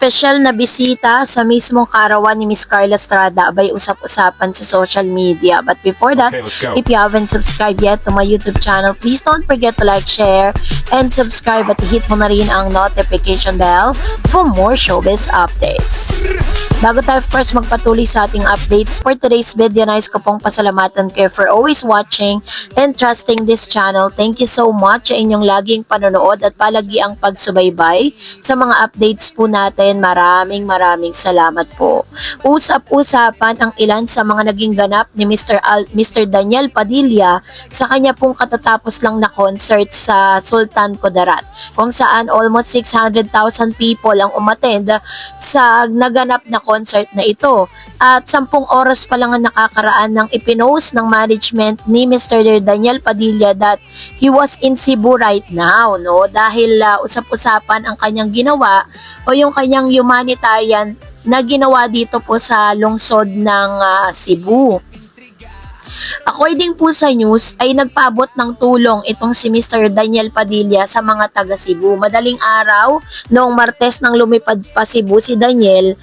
espesyal na bisita sa mismong karawan ni Miss Carla Estrada abay usap-usapan sa social media. But before that, Okay, let's go. if you haven't subscribed yet to my YouTube channel, please don't forget to like, share, and subscribe at hit mo na rin ang notification bell for more showbiz updates. Bago tayo of course magpatuloy sa ating updates for today's video, nais ko pong pasalamatan kayo for always watching and trusting this channel. Thank you so much sa inyong laging panonood at palagi ang pagsubaybay sa mga updates po natin. Maraming salamat po. Usap-usapan ang ilan sa mga naging ganap ni Mr. Daniel Padilla sa kanya pong katatapos lang na concert sa Sultan Kudarat, kung saan almost 600,000 people ang umattend sa naganap na concert na ito. At 10 oras pa lang ang nakakaraan ng ipinost ng management ni Mr. Daniel Padilla that he was in Cebu right now, no? Dahil usap-usapan ang kanyang ginawa o yung kanyang humanitarian na ginawa dito po sa lungsod ng Cebu. According po sa news, ay nagpaabot ng tulong itong si Mr. Daniel Padilla sa mga taga Cebu. Madaling araw, noong Martes nang lumipad pa Cebu si Daniel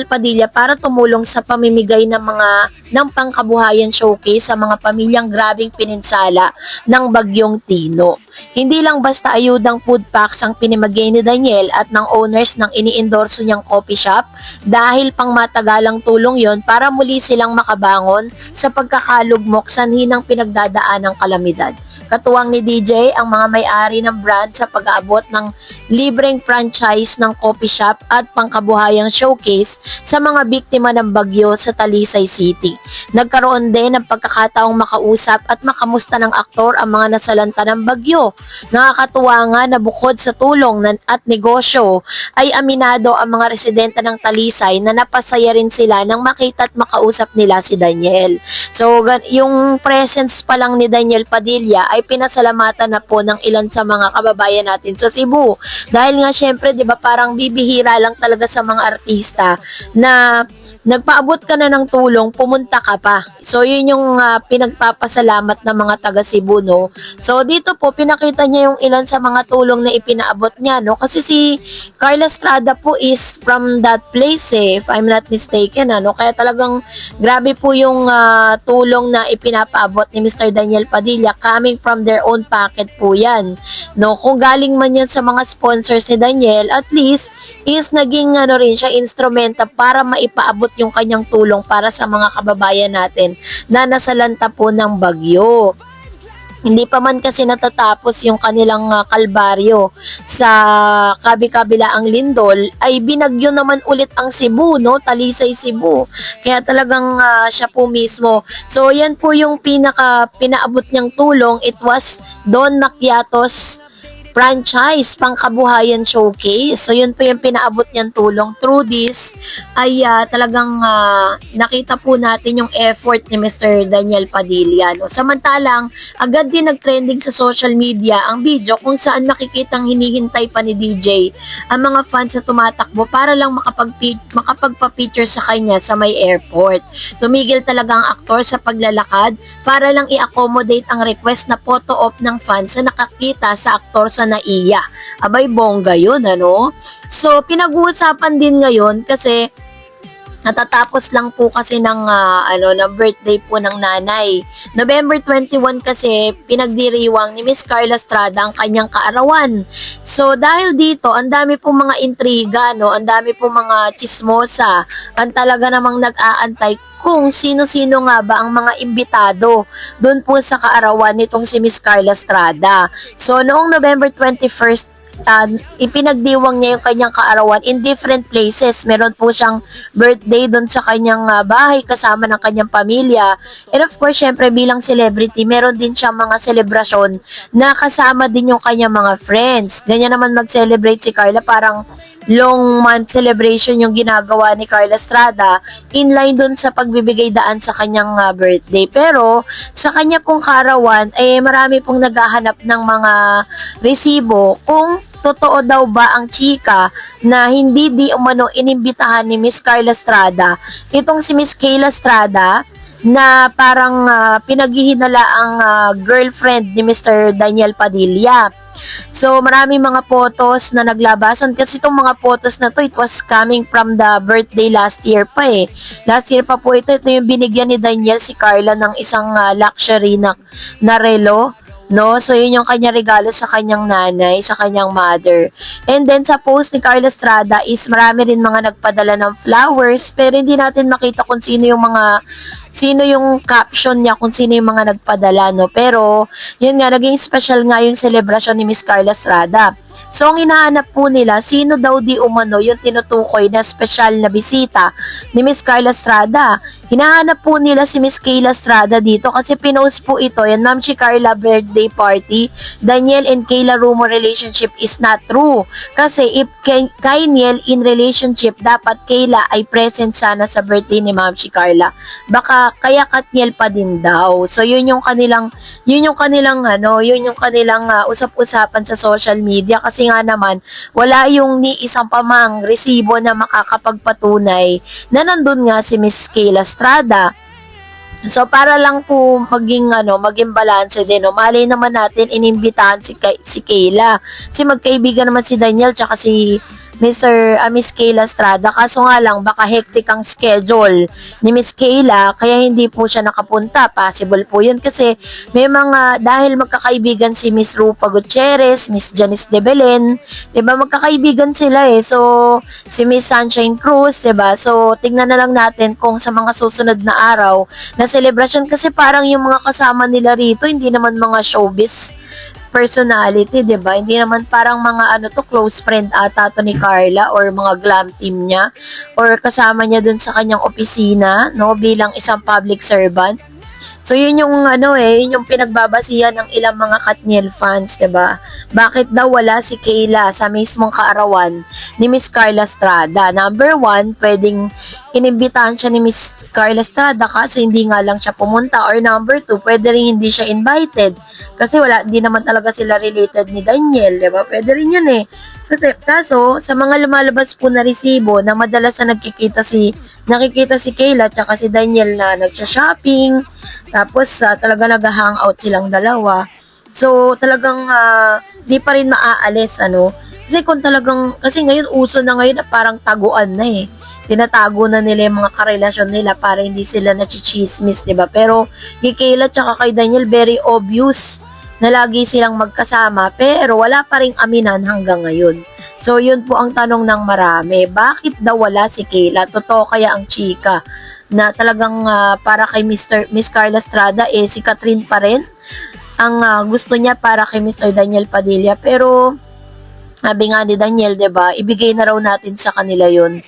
Padilla para tumulong sa pamimigay ng pangkabuhayan showcase sa mga pamilyang grabing pininsala ng Bagyong Tino. Hindi lang basta ayudang food packs ang pinimagay ni Daniel at ng owners ng iniendorso niyang coffee shop, dahil pang matagalang tulong yon para muli silang makabangon sa pagkakalugmok sanhi ng pinagdadaan ng kalamidad. Katuwang ni DJ ang mga may-ari ng brand sa pag-aabot ng libreng franchise ng coffee shop at pangkabuhayang showcase sa mga biktima ng bagyo sa Talisay City. Nagkaroon din ng pagkakataong makausap at makamusta ng aktor ang mga nasalanta ng bagyo. Nakakatuwa nga na bukod sa tulong at negosyo ay aminado ang mga residente ng Talisay na napasaya rin sila nang makita at makausap nila si Daniel. So yung presence pa lang ni Daniel Padilla ay pinasalamatan na po ng ilan sa mga kababayan natin sa Cebu. Dahil nga syempre, 'di ba, parang bibihira lang talaga sa mga artista na nagpaabot ka na ng tulong, pumunta ka pa. So, yun yung pinagpapasalamat ng mga taga Cebu, no? So, dito po, pinakita niya yung ilan sa mga tulong na ipinaabot niya, no? Kasi si Carla Estrada po is from that place, if I'm not mistaken, no? Kaya talagang grabe po yung tulong na ipinapaabot ni Mr. Daniel Padilla, coming from their own pocket po yan, no? Kung galing man yan sa mga sponsors ni Daniel, at least is naging rin siya instrumenta para maipaabot yung kanyang tulong para sa mga kababayan natin na nasalanta po ng bagyo. Hindi pa man kasi natatapos yung kanilang kalbaryo sa kabi-kabilaang lindol, ay binagyo naman ulit ang Cebu, no? Talisay, Cebu. Kaya talagang siya po mismo. So, yan po yung pinaabot niyang tulong. It was Don Macchiatos franchise pangkabuhayan showcase. So yun po yung pinaabot niyang tulong. Through this ay talagang nakita po natin yung effort ni Mr. Daniel Padilla, no? Samantalang agad din nagtrending sa social media ang video kung saan makikitang hinihintay pa ni DJ ang mga fans na tumatakbo para lang makapagpa-feature sa kanya sa may airport. Tumigil talaga ang aktor sa paglalakad para lang i-accommodate ang request na photo op ng fans na nakakita sa aktor sa naiya. Abay, bongga yun, ano? So, pinag-uusapan din ngayon kasi natatapos lang po kasi ng birthday po ng nanay. November 21 kasi pinagdiriwang ni Miss Carla Estrada ang kanyang kaarawan. So dahil dito, ang dami po mga intriga, no? Ang dami po mga chismosa. Ang talaga namang nag-aantay kung sino-sino nga ba ang mga imbitado doon po sa kaarawan nitong si Miss Carla Estrada. So noong November 21st, ipinagdiwang niya yung kanyang kaarawan in different places. Meron po siyang birthday doon sa kanyang bahay kasama ng kanyang pamilya. And of course, syempre bilang celebrity, meron din siyang mga selebrasyon na kasama din yung kanyang mga friends. Ganyan naman mag-celebrate si Carla, parang long month celebration yung ginagawa ni Carla Estrada, inline dun sa pagbibigay daan sa kanyang birthday. Pero sa kanya pong kaarawan, marami pong naghahanap ng mga resibo kung totoo daw ba ang chika na hindi di umano inimbitahan ni Miss Carla Estrada itong si Miss Kayla Estrada na parang pinaghihinala ang girlfriend ni Mr. Daniel Padilla. So, marami mga photos na naglabasan kasi itong mga photos na to, it was coming from the birthday last year pa eh. Last year pa po ito yung binigyan ni Daniel si Carla ng isang luxury na relo. No? So, yun yung kanya regalo sa kanyang nanay, sa kanyang mother. And then, sa post ni Carla Estrada is marami rin mga nagpadala ng flowers, pero hindi natin makita kung sino yung caption niya, kung sino yung mga nagpadala, no? Pero, yun nga, naging special nga yung celebration ni Miss Carla Estrada. So, ang hinahanap po nila, sino daw di umano yung tinutukoy na special na bisita ni Miss Carla Estrada. Hinahanap po nila si Miss Kayla Estrada dito kasi pinost po ito, yan Ma'am si Carla birthday party, Daniel and Kayla rumor relationship is not true. Kasi if Kayniel in relationship, dapat Kayla ay present sana sa birthday ni Ma'am si Carla. Baka kaya Katniel pa din daw. So, yun yung kanilang usap-usapan sa social media kasi nga naman, wala yung ni isang pamang resibo na makakapagpatunay na nandun nga si Miss Kayla Estrada. So, para lang po maging balance din, no? Malay naman natin, inimbitahan si Kayla. Kasi magkaibigan naman si Daniel tsaka si Miss Kayla Estrada. Kaso nga lang, baka hectic ang schedule ni Miss Kayla, kaya hindi po siya nakapunta. Possible po yun kasi may dahil magkakaibigan si Miss Rupa Gutierrez, Miss Janice de Belen, diba, magkakaibigan sila eh. So, si Miss Sunshine Cruz, diba? So, tingnan na lang natin kung sa mga susunod na araw na celebration, kasi parang yung mga kasama nila rito, hindi naman mga showbiz personality, 'di ba? Hindi naman parang mga close friend ata to ni Carla or mga glam team niya or kasama niya dun sa kanyang opisina, no, bilang isang public servant. So, yun yung yun yung pinagbabasihan ng ilang mga Katniel fans, 'di ba? Bakit daw wala si Kayla sa mismong kaarawan ni Miss Carla Estrada? Number 1, pwedeng inimbitahan siya ni Miss Carla Estrada kasi hindi nga lang siya pumunta, or number 2, pwede rin hindi siya invited kasi hindi naman talaga sila related ni Daniel, 'di ba? Pwede rin yun eh. Kaso, sa mga lumalabas po na resibo na madalas na nakikita si Kayla at si Daniel na nagsha-shopping, tapos talaga nag-hangout silang dalawa. So, talagang di pa rin maaalis, kasi ngayon uso na ngayon na parang taguan na eh. Tinatago na nila yung mga karelasyon nila para hindi sila nachichismis, 'di ba? Pero kay Kayla at kay Daniel, very obvious na lagi silang magkasama pero wala pa ring aminan hanggang ngayon. So, yun po ang tanong ng marami. Bakit daw wala si Kayla? Totoo kaya ang chika na talagang para kay Miss Carla Estrada, si Catherine pa rin ang gusto niya para kay Mr. Daniel Padilla. Pero, sabi nga ni Daniel, 'di ba? Ibigay na raw natin sa kanila 'yun.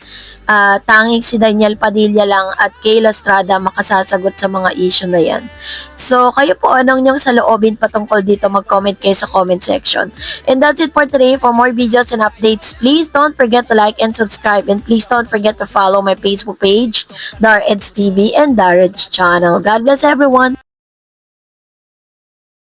Tanging si Daniel Padilla lang at Kayla Estrada makasasagot sa mga issue na 'yan. So, kayo po, anong niyong saloobin patungkol dito? Mag-comment kayo sa comment section. And that's it for today. For more videos and updates, please don't forget to like and subscribe. And please don't forget to follow my Facebook page, Dar Eds TV and Dar Eds channel. God bless everyone!